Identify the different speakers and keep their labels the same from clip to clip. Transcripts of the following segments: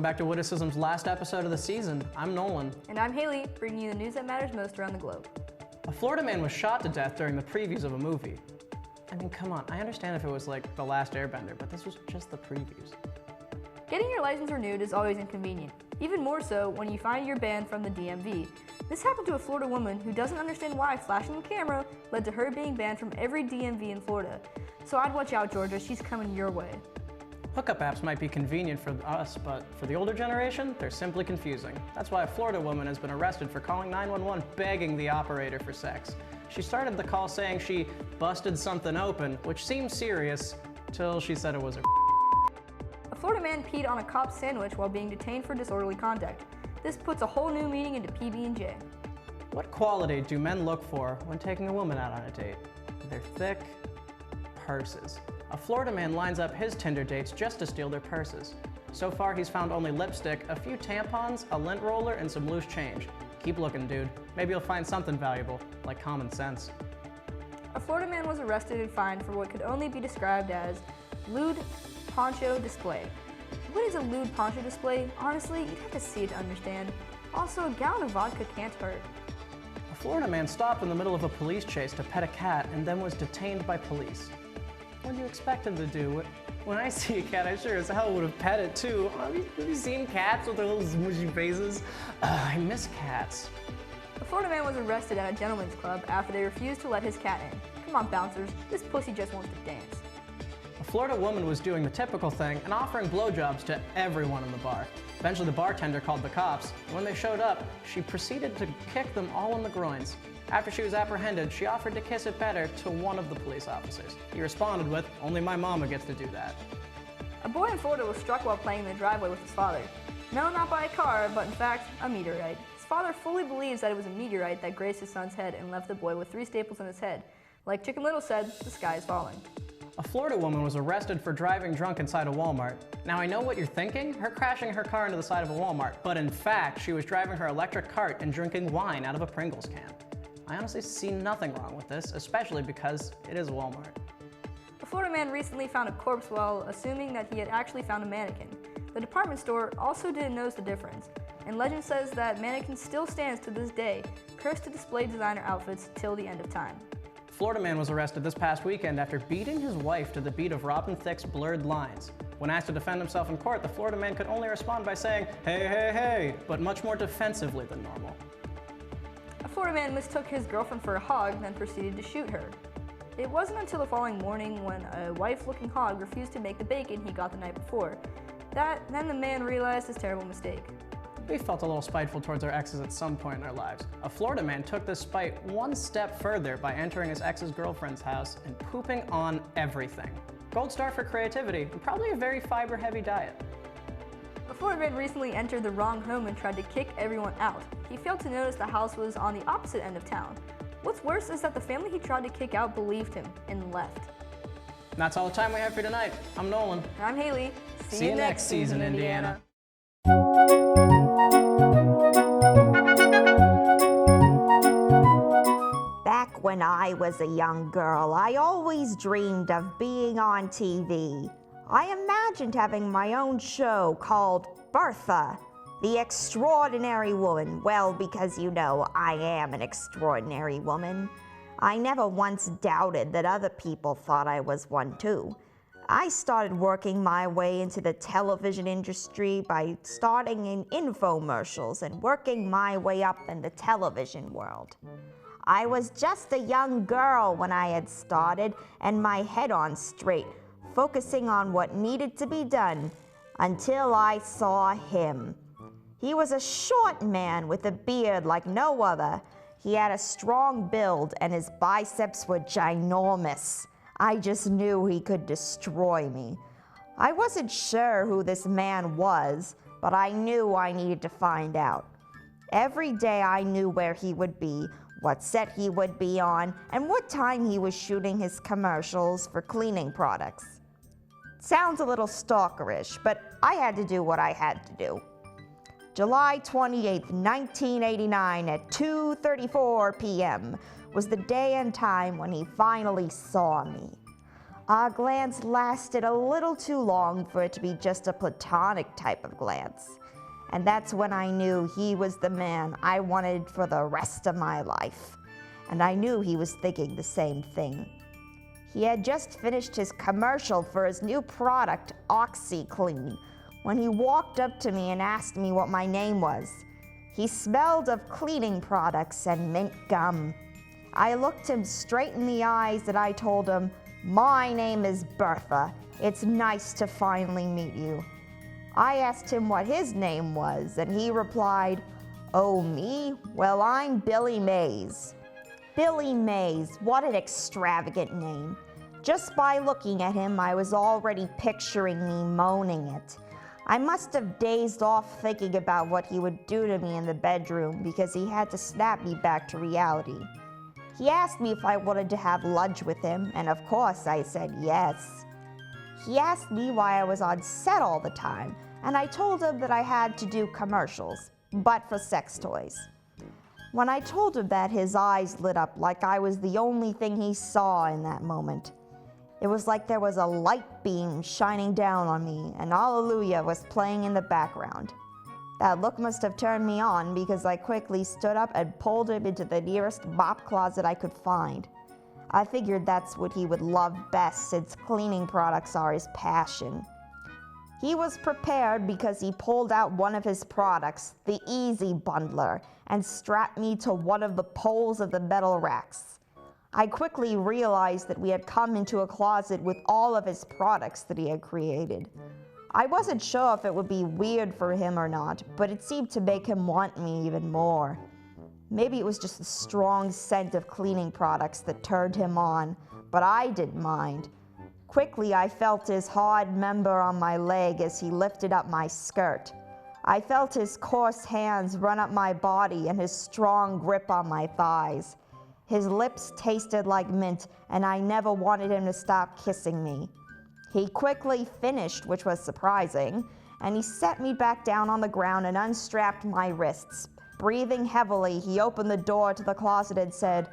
Speaker 1: back to Witticism's last episode of the season. I'm Nolan.
Speaker 2: And I'm Haley, bringing you the news that matters most around the globe.
Speaker 1: A Florida man was shot to death during the previews of a movie. I mean, come on, I understand if it was like The Last Airbender, but this was just the previews.
Speaker 2: Getting your license renewed is always inconvenient, even more so when you find you're banned from the DMV. This happened to a Florida woman who doesn't understand why flashing the camera led to her being banned from every DMV in Florida. So I'd watch out, Georgia, she's coming your way.
Speaker 1: Hookup apps might be convenient for us, but for the older generation, they're simply confusing. That's why a Florida woman has been arrested for calling 911 begging the operator for sex. She started the call saying she busted something open, which seemed serious, till she said it was her.
Speaker 2: A Florida man peed on a cop's sandwich while being detained for disorderly conduct. This puts a whole new meaning into PB&J.
Speaker 1: What quality do men look for when taking a woman out on a date? They're thick purses. A Florida man lines up his Tinder dates just to steal their purses. So far, he's found only lipstick, a few tampons, a lint roller, and some loose change. Keep looking, dude. Maybe you'll find something valuable, like common sense.
Speaker 2: A Florida man was arrested and fined for what could only be described as lewd poncho display. What is a lewd poncho display? Honestly, you'd have to see it to understand. Also, a gallon of vodka can't hurt.
Speaker 1: A Florida man stopped in the middle of a police chase to pet a cat and then was detained by police. What do you expect him to do? When I see a cat, I sure as hell would have pet it too. Have you seen cats with their little smushy faces? I miss cats.
Speaker 2: A Florida man was arrested at a gentleman's club after they refused to let his cat in. Come on, bouncers, this pussy just wants to dance.
Speaker 1: A Florida woman was doing the typical thing and offering blowjobs to everyone in the bar. Eventually the bartender called the cops, and when they showed up, she proceeded to kick them all in the groins. After she was apprehended, she offered to kiss it better to one of the police officers. He responded with, "Only my mama gets to do that."
Speaker 2: A boy in Florida was struck while playing in the driveway with his father. No, not by a car, but in fact, a meteorite. His father fully believes that it was a meteorite that grazed his son's head and left the boy with 3 staples in his head. Like Chicken Little said, the sky is falling.
Speaker 1: A Florida woman was arrested for driving drunk inside a Walmart. Now I know what you're thinking, her crashing her car into the side of a Walmart, but in fact, she was driving her electric cart and drinking wine out of a Pringles can. I honestly see nothing wrong with this, especially because it is a Walmart.
Speaker 2: A Florida man recently found a corpse while assuming that he had actually found a mannequin. The department store also didn't notice the difference, and legend says that mannequin still stands to this day, cursed to display designer outfits till the end of time.
Speaker 1: A Florida man was arrested this past weekend after beating his wife to the beat of Robin Thicke's Blurred Lines. When asked to defend himself in court, the Florida man could only respond by saying, "Hey, hey, hey," but much more defensively than normal.
Speaker 2: A Florida man mistook his girlfriend for a hog, then proceeded to shoot her. It wasn't until the following morning when a wife-looking hog refused to make the bacon he got the night before. Then the man realized his terrible mistake.
Speaker 1: We felt a little spiteful towards our exes at some point in our lives. A Florida man took this spite one step further by entering his ex's girlfriend's house and pooping on everything. Gold star for creativity, and probably a very fiber-heavy diet.
Speaker 2: A Florida man recently entered the wrong home and tried to kick everyone out. He failed to notice the house was on the opposite end of town. What's worse is that the family he tried to kick out believed him and left.
Speaker 1: And that's all the time we have for tonight. I'm Nolan.
Speaker 2: And I'm Haley.
Speaker 1: See you next season, Indiana.
Speaker 3: Back when I was a young girl, I always dreamed of being on TV. I imagined having my own show called Bertha, the Extraordinary Woman. Well, because you know, I am an extraordinary woman. I never once doubted that other people thought I was one too. I started working my way into the television industry by starting in infomercials and working my way up in the television world. I was just a young girl when I had started and my head on straight, focusing on what needed to be done until I saw him. He was a short man with a beard like no other. He had a strong build and his biceps were ginormous. I just knew he could destroy me. I wasn't sure who this man was, but I knew I needed to find out. Every day I knew where he would be, what set he would be on, and what time he was shooting his commercials for cleaning products. Sounds a little stalkerish, but I had to do what I had to do. July 28th, 1989 at 2:34 p.m. was the day and time when he finally saw me. Our glance lasted a little too long for it to be just a platonic type of glance. And that's when I knew he was the man I wanted for the rest of my life. And I knew he was thinking the same thing. He had just finished his commercial for his new product, OxyClean, when he walked up to me and asked me what my name was. He smelled of cleaning products and mint gum. I looked him straight in the eyes and I told him, "My name is Bertha. It's nice to finally meet you." I asked him what his name was, and he replied, "Oh, me? Well, I'm Billy Mays." Billy Mays, what an extravagant name. Just by looking at him, I was already picturing me moaning it. I must have dazed off thinking about what he would do to me in the bedroom because he had to snap me back to reality. He asked me if I wanted to have lunch with him, and of course I said yes. He asked me why I was on set all the time, and I told him that I had to do commercials, but for sex toys. When I told him that, his eyes lit up like I was the only thing he saw in that moment. It was like there was a light beam shining down on me, and Hallelujah was playing in the background. That look must have turned me on because I quickly stood up and pulled him into the nearest mop closet I could find. I figured that's what he would love best since cleaning products are his passion. He was prepared because he pulled out one of his products, the Easy Bundler, and strapped me to one of the poles of the metal racks. I quickly realized that we had come into a closet with all of his products that he had created. I wasn't sure if it would be weird for him or not, but it seemed to make him want me even more. Maybe it was just the strong scent of cleaning products that turned him on, but I didn't mind. Quickly, I felt his hard member on my leg as he lifted up my skirt. I felt his coarse hands run up my body and his strong grip on my thighs. His lips tasted like mint, and I never wanted him to stop kissing me. He quickly finished, which was surprising, and he set me back down on the ground and unstrapped my wrists. Breathing heavily, he opened the door to the closet and said,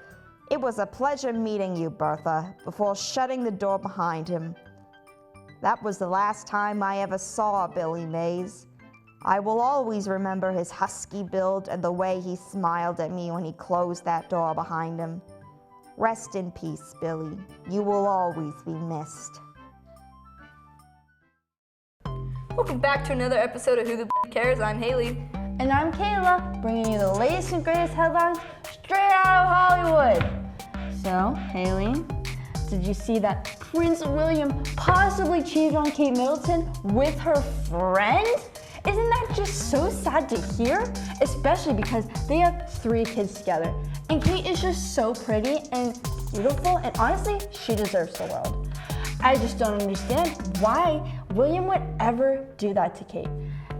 Speaker 3: "It was a pleasure meeting you, Bertha," before shutting the door behind him. That was the last time I ever saw Billy Mays. I will always remember his husky build and the way he smiled at me when he closed that door behind him. Rest in peace, Billy. You will always be missed.
Speaker 2: Welcome back to another episode of Who the Cares. I'm Haley.
Speaker 4: And I'm Kayla, bringing you the latest and greatest headlines straight out of Hollywood. So, Haley, did you see that Prince William possibly cheated on Kate Middleton with her friend? Isn't that just so sad to hear? Especially because they have 3 kids together. And Kate is just so pretty and beautiful, and honestly, she deserves the world. I just don't understand why William would ever do that to Kate.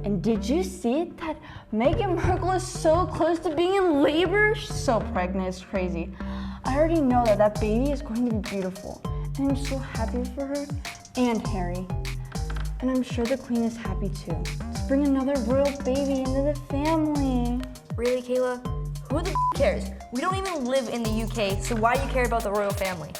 Speaker 4: And did you see that Meghan Markle is so close to being in labor? She's so pregnant, it's crazy. I already know that baby is going to be beautiful. And I'm so happy for her and Harry. And I'm sure the Queen is happy too. Let's bring another royal baby into the family.
Speaker 2: Really, Kayla? Who the cares? We don't even live in the UK, so why do you care about the royal family?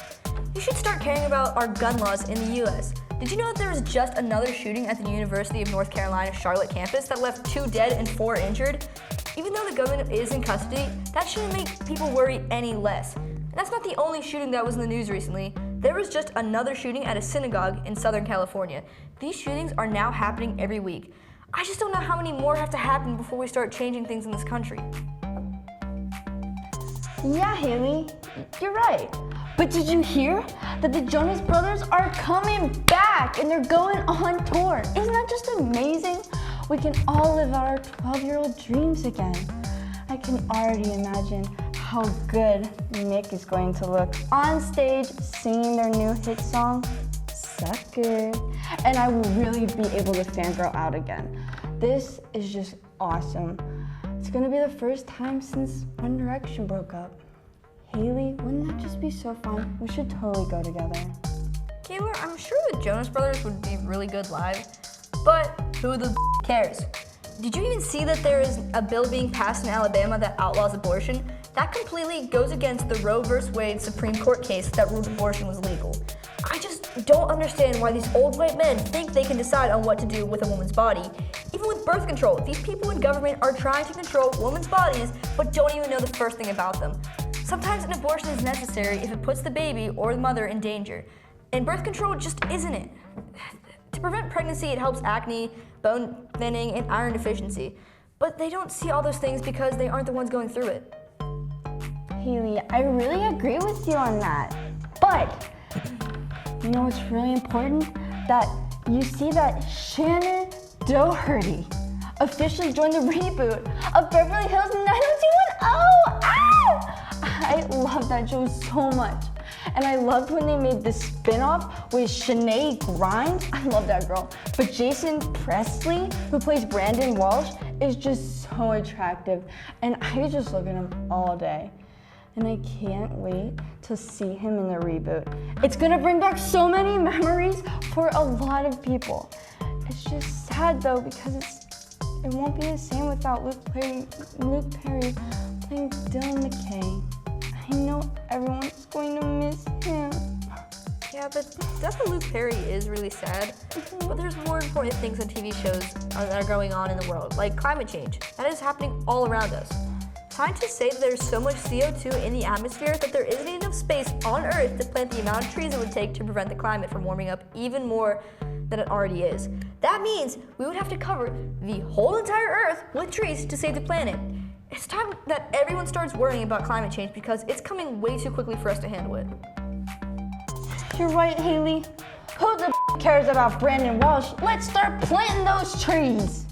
Speaker 2: You should start caring about our gun laws in the US. Did you know that there was just another shooting at the University of North Carolina Charlotte campus that left 2 dead and 4 injured? Even though the government is in custody, that shouldn't make people worry any less. And that's not the only shooting that was in the news recently. There was just another shooting at a synagogue in Southern California. These shootings are now happening every week. I just don't know how many more have to happen before we start changing things in this country.
Speaker 4: Yeah, Haley, you're right. But did you hear that the Jonas Brothers are coming back and they're going on tour? Isn't that just amazing? We can all live out our 12-year-old dreams again. I can already imagine how good Nick is going to look on stage singing their new hit song, Sucker. And I will really be able to fangirl out again. This is just awesome. It's gonna be the first time since One Direction broke up. Haley, wouldn't that just be so fun? We should totally go together.
Speaker 2: Kayla, I'm sure the Jonas Brothers would be really good live, but who the cares? Did you even see that there is a bill being passed in Alabama that outlaws abortion? That completely goes against the Roe v. Wade Supreme Court case that ruled abortion was legal. I just don't understand why these old white men think they can decide on what to do with a woman's body. Even with birth control, these people in government are trying to control women's bodies but don't even know the first thing about them. Sometimes an abortion is necessary if it puts the baby or the mother in danger. And birth control just isn't it. To prevent pregnancy, it helps acne, bone thinning, and iron deficiency. But they don't see all those things because they aren't the ones going through it.
Speaker 4: Haley, I really agree with you on that. But, you know what's really important? That you see that Shannon Doherty officially joined the reboot of Beverly Hills 90210. Ah! I love that show so much. And I loved when they made the spin-off with Shanae Grimes. I love that girl. But Jason Presley, who plays Brandon Walsh, is just so attractive. And I just look at him all day. And I can't wait to see him in the reboot. It's gonna bring back so many memories for a lot of people. It's just sad though, because it won't be the same without Luke Perry playing Dylan McKay. I know everyone's going to miss him.
Speaker 2: Yeah, but that's what Luke Perry is really sad. But there's more important things on TV shows that are going on in the world, like climate change. That is happening all around us. Scientists say that there's so much CO2 in the atmosphere that there isn't enough space on Earth to plant the amount of trees it would take to prevent the climate from warming up even more than it already is. That means we would have to cover the whole entire Earth with trees to save the planet. It's time that everyone starts worrying about climate change because it's coming way too quickly for us to handle it.
Speaker 4: You're right, Haley. Who the cares about Brandon Walsh? Let's start planting those trees.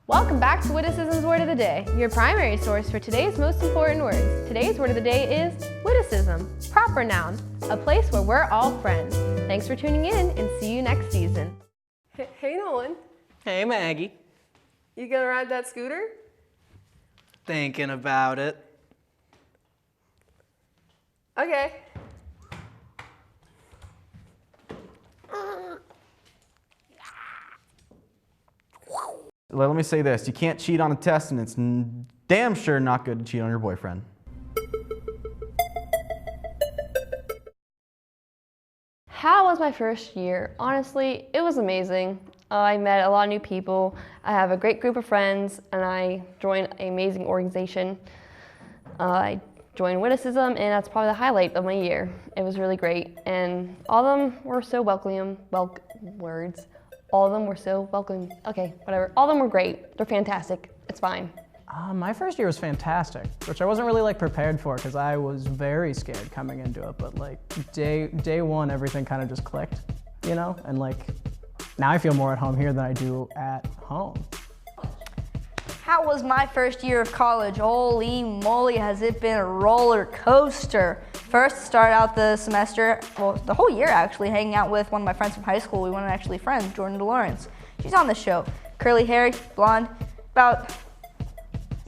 Speaker 5: Welcome back to Witticism's Word of the Day, your primary source for today's most important words. Today's word of the day is witticism, proper noun, a place where we're all friends. Thanks for tuning in and see you next season.
Speaker 6: Hey Nolan,
Speaker 1: Hey, Maggie.
Speaker 6: you gonna ride that scooter?
Speaker 1: Thinking about it.
Speaker 6: Okay.
Speaker 7: Let me say this, you can't cheat on a test, and it's damn sure not good to cheat on your boyfriend.
Speaker 5: How was my first year? Honestly, it was amazing. I met a lot of new people. I have a great group of friends, and I joined an amazing organization. I joined Witticism, and that's probably the highlight of my year. It was really great, and all of them were so welcoming. All of them were so welcoming. Okay, whatever. All of them were great. They're fantastic. It's fine.
Speaker 1: My first year was fantastic, which I wasn't really prepared for because I was very scared coming into it. But day one, everything kind of just clicked, you know. And now I feel more at home here than I do at home.
Speaker 2: How was my first year of college? Holy moly, has it been a roller coaster. First, started out the semester, well, the whole year actually, hanging out with one of my friends from high school. We weren't actually friends, Jordan DeLawrence. She's on the show. Curly hair, blonde, about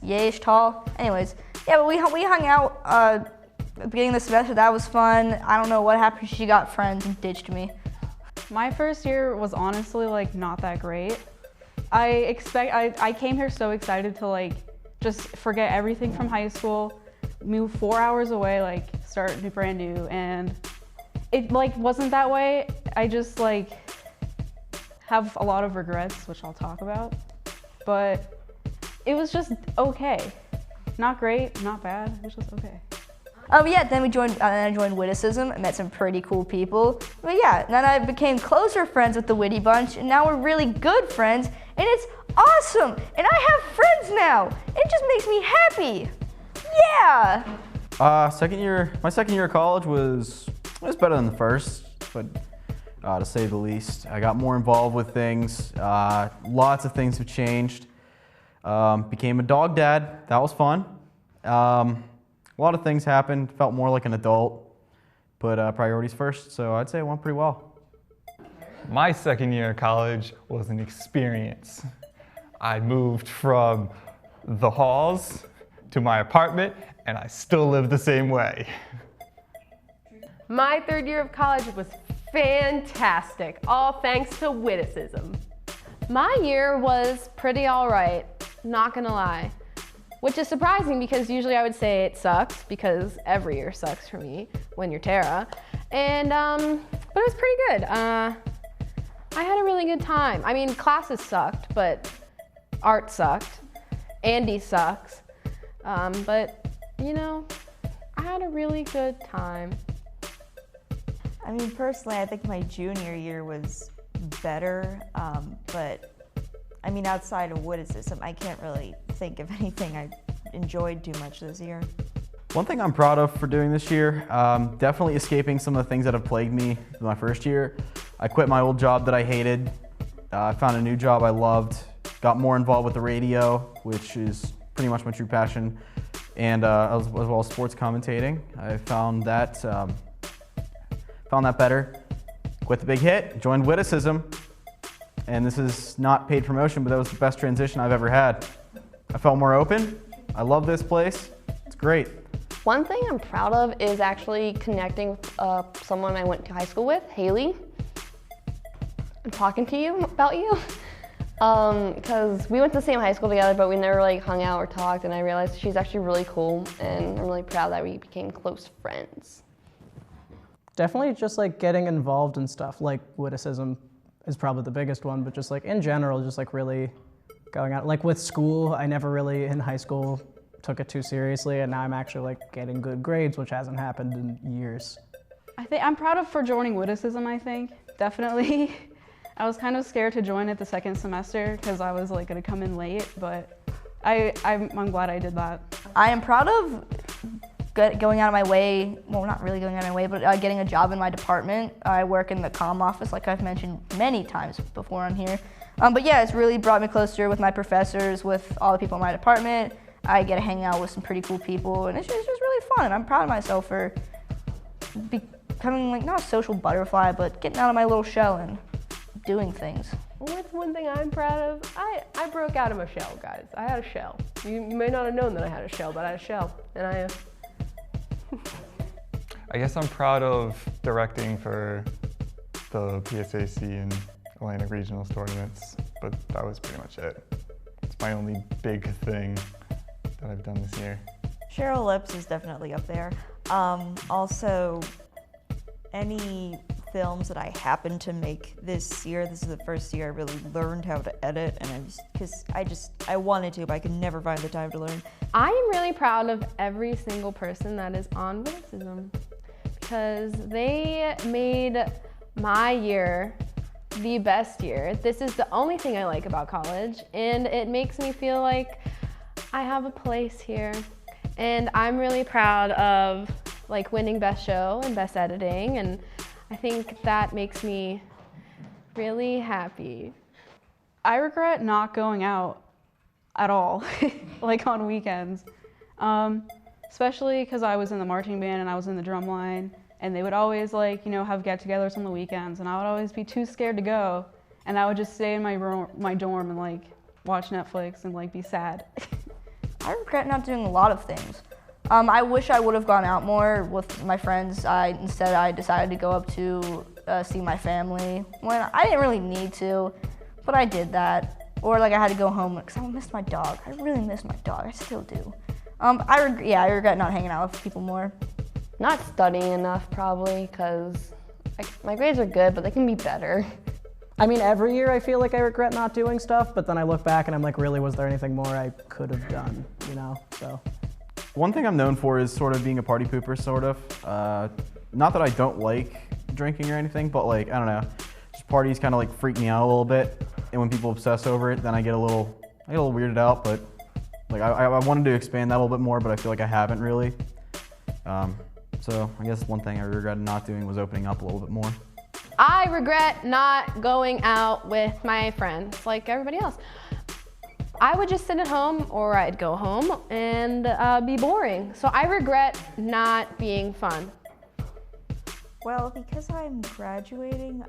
Speaker 2: yayish tall. Anyways, yeah, but we hung out at the beginning of the semester. That was fun. I don't know what happened. She got friends and ditched me.
Speaker 8: My first year was honestly not that great. I came here so excited to just forget everything from high school, move 4 hours away, start brand new, and it wasn't that way. I just have a lot of regrets, which I'll talk about, but it was just okay. Not great, not bad, it was just okay.
Speaker 2: Yeah, then I joined Witticism and met some pretty cool people. But yeah, then I became closer friends with the Witty bunch, and now we're really good friends, and it's awesome! And I have friends now! It just makes me happy! Yeah!
Speaker 7: My second year of college was better than the first, but to say the least. I got more involved with things. Lots of things have changed. Became a dog dad. That was fun. A lot of things happened. Felt more like an adult, but priorities first. So I'd say it went pretty well.
Speaker 9: My second year of college was an experience. I moved from the halls to my apartment, and I still live the same way.
Speaker 6: My third year of college was fantastic, all thanks to Witticism.
Speaker 5: My year was pretty all right, not gonna lie. Which is surprising because usually I would say it sucks because every year sucks for me when you're Tara. But
Speaker 6: But it was pretty good. I had a really good time. I mean, classes sucked, but art sucked. Andy sucks. But, you know, I had a really good time.
Speaker 3: I mean, personally, I think my junior year was better, but I mean, outside of Witticism, I can't really think of anything I enjoyed too much this year.
Speaker 7: One thing I'm proud of for doing this year, definitely escaping some of the things that have plagued me in my first year. I quit my old job that I hated. I found a new job I loved, got more involved with the radio, which is pretty much my true passion, and as well as sports commentating. I found that better. Quit the big hit, joined Witticism, and this is not paid promotion, but that was the best transition I've ever had. I felt more open. I love this place. It's great.
Speaker 5: One thing I'm proud of is actually connecting with someone I went to high school with, Haley. I'm talking to you about you. Because we went to the same high school together, but we never like hung out or talked, and I realized she's actually really cool, and I'm really proud that we became close friends.
Speaker 1: Definitely just like getting involved in stuff like Witticism is probably the biggest one, but just like in general, just like really going out. Like with school, I never really in high school took it too seriously, and now I'm actually like getting good grades, which hasn't happened in years.
Speaker 8: I'm proud of for joining Witticism, I think, definitely. I was kind of scared to join it the second semester because I was like gonna come in late, but I'm glad I did that.
Speaker 2: I am proud of going out of my way, well, not really going out of my way, but getting a job in my department. I work in the comm office, like I've mentioned many times before on here. But yeah, it's really brought me closer with my professors, with all the people in my department. I get to hang out with some pretty cool people, and it's just really fun. And I'm proud of myself for becoming like, not a social butterfly, but getting out of my little shell and doing things.
Speaker 6: What's one thing I'm proud of? I broke out of my shell, guys. I had a shell. You may not have known that I had a shell, but I had a shell, and
Speaker 9: I guess I'm proud of directing for the PSAC and Atlantic Regionals tournaments, but that was pretty much it. It's my only big thing that I've done this year.
Speaker 3: Cheryl Lips is definitely up there. Also, any films that I happened to make this year, this is the first year I really learned how to edit, and I wanted to, but I could never find the time to learn.
Speaker 6: I am really proud of every single person that is on Witticism because they made my year the best year. This is the only thing I like about college, and it makes me feel like I have a place here. And I'm really proud of like winning Best Show and Best Editing, and I think that makes me really happy.
Speaker 8: I regret not going out at all, like on weekends. Especially because I was in the marching band and I was in the drum line, and they would always like, you know, have get-togethers on the weekends, and I would always be too scared to go, and I would just stay in my dorm and like watch Netflix and like be sad.
Speaker 2: I regret not doing a lot of things. I wish I would have gone out more with my friends. Instead I decided to go up to see my family when I didn't really need to, but I did that. Or like I had to go home because I missed my dog. I really miss my dog, I still do. I regret not hanging out with people more.
Speaker 5: Not studying enough probably, because my grades are good, but they can be better.
Speaker 1: I mean, every year I feel like I regret not doing stuff, but then I look back and I'm like, really, was there anything more I could have done, you know, so.
Speaker 7: One thing I'm known for is sort of being a party pooper, sort of. Not that I don't like drinking or anything, but like, I don't know, just parties kind of like freak me out a little bit. And when people obsess over it, then I get a little weirded out, but like I wanted to expand that a little bit more, but I feel like I haven't really. So I guess one thing I regretted not doing was opening up a little bit more.
Speaker 6: I regret not going out with my friends like everybody else. I would just sit at home, or I'd go home and be boring. So I regret not being fun.
Speaker 3: Well, because I'm graduating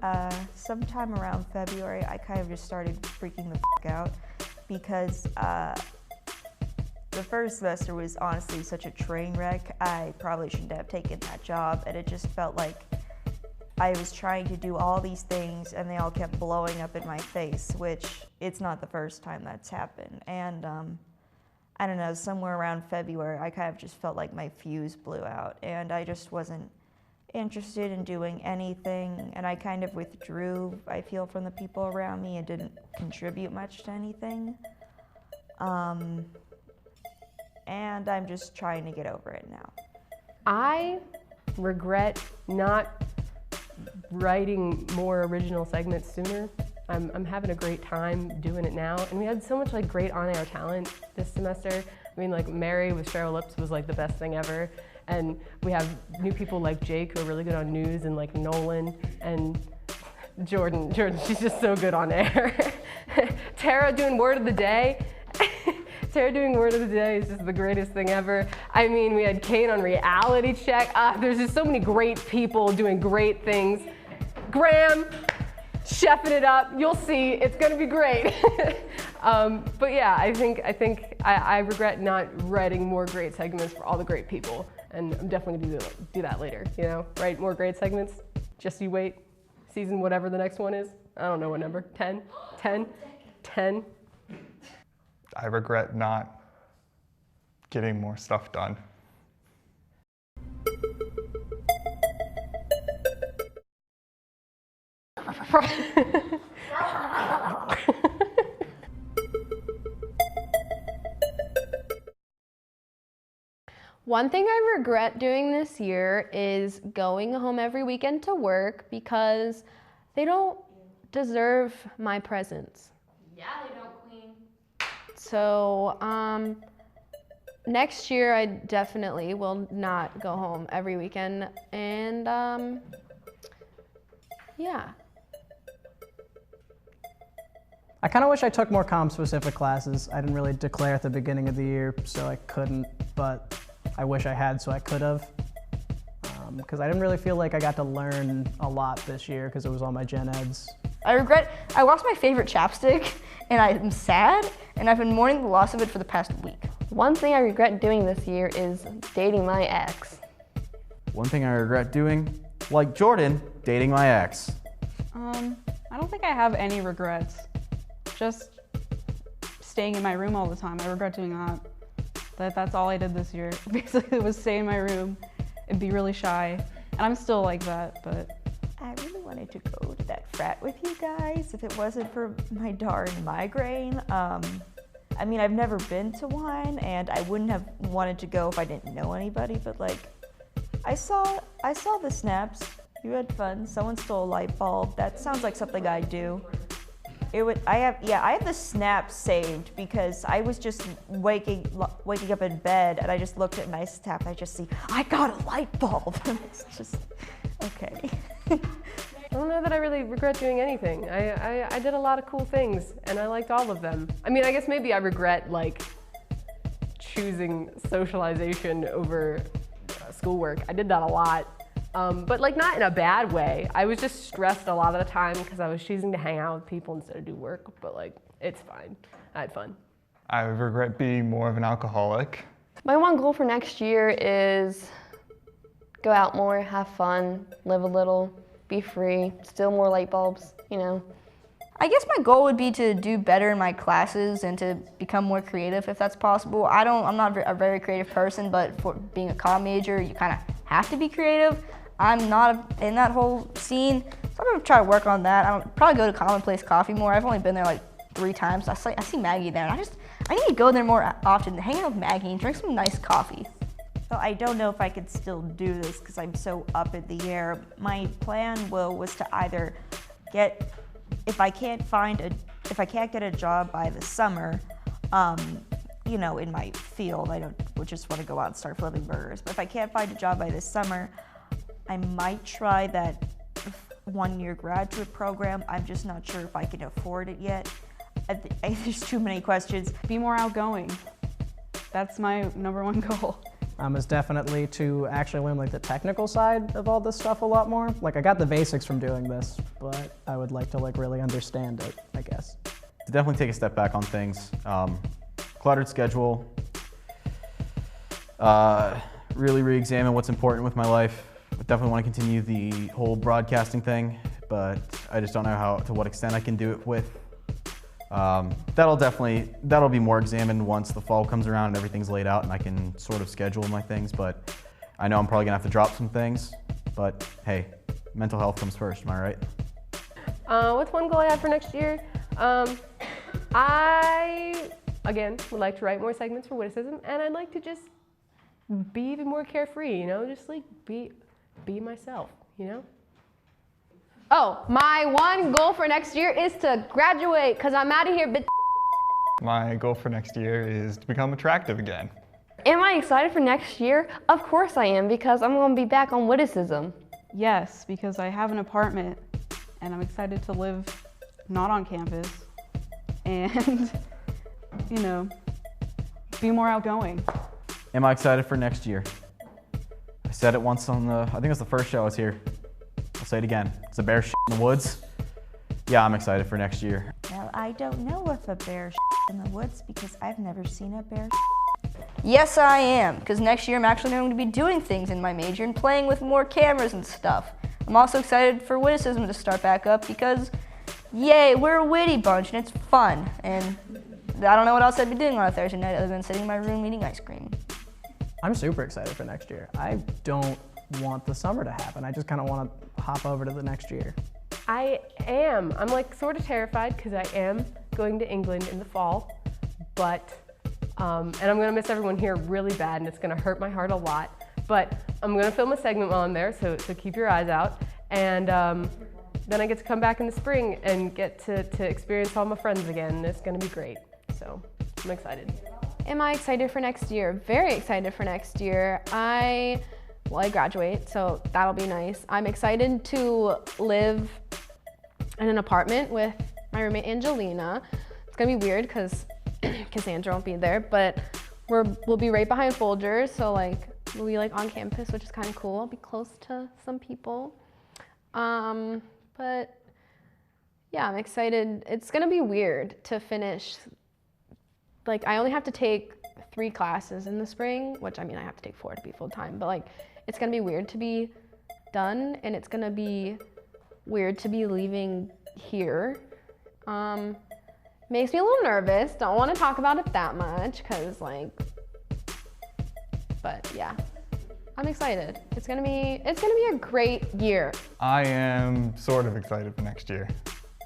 Speaker 3: sometime around February, I kind of just started freaking the f out because the first semester was honestly such a train wreck. I probably shouldn't have taken that job, and it just felt like I was trying to do all these things and they all kept blowing up in my face, which it's not the first time that's happened. And I don't know, somewhere around February, I kind of just felt like my fuse blew out, and I just wasn't interested in doing anything, and I kind of withdrew, I feel, from the people around me and didn't contribute much to anything. And I'm just trying to get over it now.
Speaker 10: I regret not writing more original segments sooner. I'm having a great time doing it now, and we had so much like great on-air talent this semester. I mean, like Mary with Cheryl Lips was like the best thing ever, and we have new people like Jake who are really good on news, and like Nolan and Jordan, she's just so good on air. Tara doing Word of the Day. Tara doing Word of the Day is just the greatest thing ever. I mean, we had Kane on Reality Check. There's just so many great people doing great things. Graham, chefing it up. You'll see, it's gonna be great. But yeah, I think I regret not writing more great segments for all the great people, and I'm definitely gonna do that later. You know, write more great segments. Just you wait. Season whatever the next one is. I don't know what number. 10.
Speaker 9: I regret not getting more stuff done.
Speaker 6: One thing I regret doing this year is going home every weekend to work because they don't deserve my presence.
Speaker 5: Yeah, they don't, Queen.
Speaker 6: So next year I definitely will not go home every weekend, and yeah.
Speaker 1: I kind of wish I took more comp-specific classes. I didn't really declare at the beginning of the year, so I couldn't, but I wish I had, so I could have. Because I didn't really feel like I got to learn a lot this year because it was all my gen eds.
Speaker 2: I regret I lost my favorite chapstick, and I'm sad, and I've been mourning the loss of it for the past week.
Speaker 5: One thing I regret doing this year is dating my ex.
Speaker 7: One thing I regret doing, like Jordan, dating my ex.
Speaker 8: I don't think I have any regrets. Just staying in my room all the time. I regret doing that. That's all I did this year. Basically, was stay in my room and be really shy. And I'm still like that, but
Speaker 3: I really wanted to go to that frat with you guys if it wasn't for my darn migraine. I mean, I've never been to one, and I wouldn't have wanted to go if I didn't know anybody, but like, I saw the snaps. You had fun. Someone stole a light bulb. That sounds like something I'd do. I have the snap saved because I was just waking up in bed, and I just looked at my snap, and I just see, I got a light bulb. It's just, okay.
Speaker 6: I don't know that I really regret doing anything. I did a lot of cool things, and I liked all of them. I mean, I guess maybe I regret like choosing socialization over schoolwork. I did that a lot. But like not in a bad way. I was just stressed a lot of the time because I was choosing to hang out with people instead of do work, but like, it's fine. I had fun.
Speaker 9: I regret being more of an alcoholic.
Speaker 5: My one goal for next year is go out more, have fun, live a little, be free, steal more light bulbs, you know.
Speaker 2: I guess my goal would be to do better in my classes and to become more creative if that's possible. I'm not a very creative person, but for being a comm major, you kind of have to be creative. I'm not in that whole scene, so I'm gonna try to work on that. I'll probably go to Commonplace Coffee more. I've only been there like 3 times. I see Maggie there, and I need to go there more often, hang out with Maggie and drink some nice coffee.
Speaker 3: So I don't know if I could still do this because I'm so up in the air. My plan, was to either get, if I can't get a job by the summer, you know, in my field, I would just want to go out and start flipping burgers. But if I can't find a job by this summer, I might try that 1-year graduate program. I'm just not sure if I can afford it yet. There's too many questions.
Speaker 8: be more outgoing. That's my #1 goal.
Speaker 1: Is definitely to actually learn like the technical side of all this stuff a lot more. Like I got the basics from doing this, but I would like to like really understand it, I guess.
Speaker 7: To definitely take a step back on things. Cluttered schedule. Really re-examine what's important with my life. I definitely want to continue the whole broadcasting thing, but I just don't know to what extent I can do it with. That'll be more examined once the fall comes around and everything's laid out and I can sort of schedule my things, but I know I'm probably gonna have to drop some things, But hey, mental health comes first, am I right?
Speaker 10: What's one goal I have for next year? I, again, would like to write more segments for Witticism, and I'd like to just be even more carefree, you know, just like be myself, you know?
Speaker 6: Oh, my one goal for next year is to graduate, because I'm out of here, bitch.
Speaker 9: My goal for next year is to become attractive again.
Speaker 5: Am I excited for next year? Of course I am, because I'm going to be back on Witticism.
Speaker 8: Yes, because I have an apartment and I'm excited to live not on campus and, you know, be more outgoing.
Speaker 7: Am I excited for next year? I said it once on I think it was the first show I was here. I'll say it again. It's a bear shit in the woods. Yeah, I'm excited for next year.
Speaker 3: Well, I don't know if a bear in the woods because I've never seen a bear.
Speaker 2: Yes, I am, because next year I'm actually going to be doing things in my major and playing with more cameras and stuff. I'm also excited for Witticism to start back up because, yay, we're a witty bunch and it's fun. And I don't know what else I'd be doing on a Thursday night other than sitting in my room eating ice cream.
Speaker 1: I'm super excited for next year. I don't want the summer to happen. I just kind of want to hop over to the next year.
Speaker 10: I am. I'm like sort of terrified because I am going to England in the fall, but, and I'm gonna miss everyone here really bad and it's gonna hurt my heart a lot, but I'm gonna film a segment while I'm there, so keep your eyes out. And then I get to come back in the spring and get to experience all my friends again. And it's gonna be great, so I'm excited.
Speaker 6: Am I excited for next year? Very excited for next year. I graduate, so that'll be nice. I'm excited to live in an apartment with my roommate Angelina. It's gonna be weird because Cassandra won't be there, but we'll be right behind Folgers, so like we'll be like on campus, which is kind of cool. I'll be close to some people. But yeah, I'm excited. It's gonna be weird to finish. Like I only have to take 3 classes in the spring, which I mean I have to take 4 to be full time, but like it's gonna be weird to be done, and it's gonna be weird to be leaving here. Makes me a little nervous. Don't want to talk about it that much, cause like, but yeah, I'm excited. It's gonna be a great year.
Speaker 9: I am sort of excited for next year.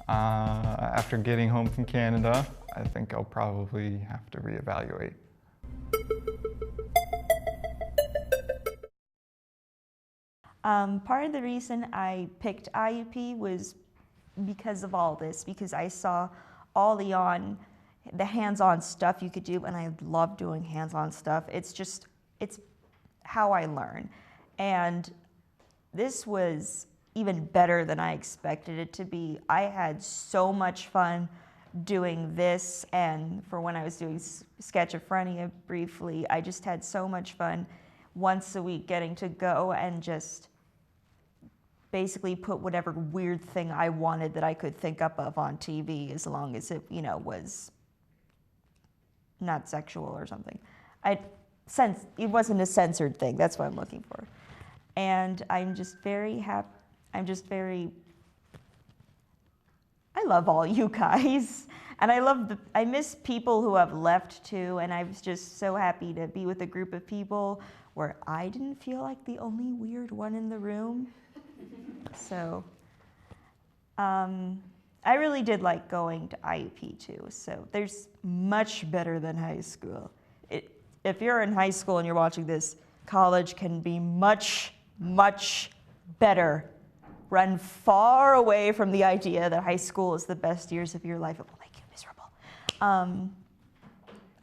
Speaker 9: After getting home from Canada, I think I'll probably have to reevaluate.
Speaker 3: Part of the reason I picked IUP was because of all this, because I saw all the hands-on stuff you could do, and I love doing hands-on stuff. It's how I learn. And this was even better than I expected it to be. I had so much fun doing this, and for when I was doing Sketchophrenia briefly, I just had so much fun once a week getting to go and just basically put whatever weird thing I wanted that I could think up of on TV, as long as it, you know, was not sexual or something. It wasn't a censored thing, that's what I'm looking for. And I'm just very happy, I love all you guys. And I miss people who have left too, and I was just so happy to be with a group of people where I didn't feel like the only weird one in the room. So, I really did like going to IUP too, so there's much better than high school. If you're in high school and you're watching this, college can be much, much better. Run far away from the idea that high school is the best years of your life. It will make you miserable.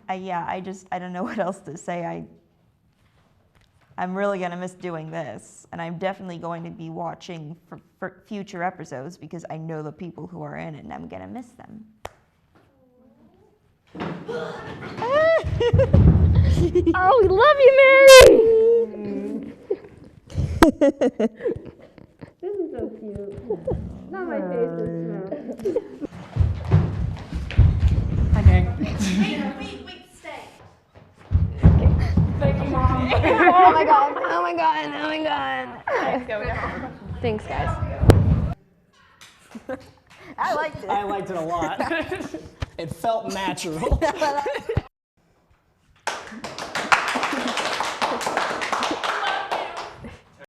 Speaker 3: I don't know what else to say. I'm really gonna miss doing this, and I'm definitely going to be watching for future episodes because I know the people who are in it, and I'm gonna miss them.
Speaker 6: Oh, we love you, Mary! This is so cute. Not my face is smell.
Speaker 1: Hi, gang.
Speaker 11: Wait, stay.
Speaker 6: Thank you, Mom. Oh my god, oh my god, oh my god. Let's go. Thanks, guys.
Speaker 2: I liked it.
Speaker 1: I liked it a lot. It felt natural.